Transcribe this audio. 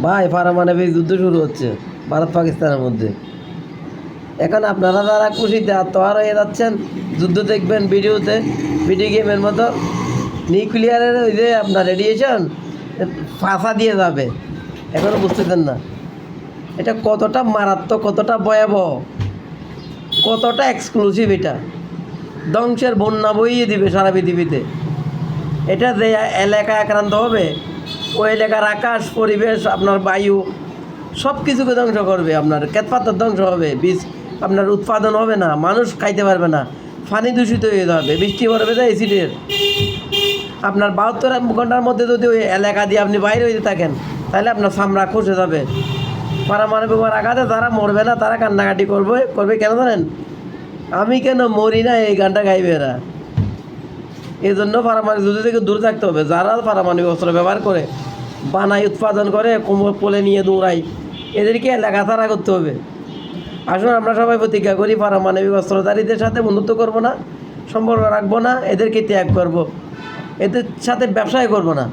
ভাই পারমাণবিক যুদ্ধ শুরু হচ্ছে ভারত পাকিস্তানের মধ্যে। এখন আপনারা যারা খুশিতে আত্মহারা হয়ে যাচ্ছেন, যুদ্ধ দেখবেন ভিডিওতে, ভিডিও গেমের মতো, নিউক্লিয়ারের ওই যে আপনার রেডিয়েশন ফাঁসা দিয়ে যাবে। এখনও বুঝতেছেন না এটা কতটা মারাত্মক, কতটা ভয়াবহ, কতটা এক্সক্লুসিভ। এটা ধ্বংসের বন্যা বইয়ে দিবে সারা পৃথিবীতে। এটা যে এলাকা আক্রান্ত হবে, ওই এলাকার আকাশ, পরিবেশ, আপনার বায়ু সব কিছুকে ধ্বংস করবে। আপনার ক্ষেতপাতের ধ্বংস হবে, বীজ আপনার উৎপাদন হবে না, মানুষ খাইতে পারবে না, পানি দূষিত হয়ে যাবে, বৃষ্টি পড়বে যে অ্যাসিডের। আপনার 72 ঘন্টার মধ্যে যদি ওই এলাকা দিয়ে আপনি বাইরে হয়ে থাকেন, তাহলে আপনার চামড়া খসে যাবে। পারমাণবিক বোমার আঘাতে যারা মরবে না তারা কান্নাকাটি করবে কেন জানেন? আমি কেন মরি না, এই গানটা গাইবে এরা। এই জন্য পারমাণবিক যুদ্ধ থেকে দূরে থাকতে হবে। যারা পারমাণবিক অস্ত্র ব্যবহার করে, বানাই, উৎপাদন করে, কোমর পোলে নিয়ে দৌড়াই, এদেরকে এলাকা ছাড়া করতে হবে। আসুন আমরা সবাই প্রতিজ্ঞা করি, পারমাণবিক অস্ত্রধারীদের সাথে বন্ধুত্ব করব না, সম্পর্ক রাখবো না, এদেরকে ত্যাগ করব, এদের সাথে ব্যবসায় করব না।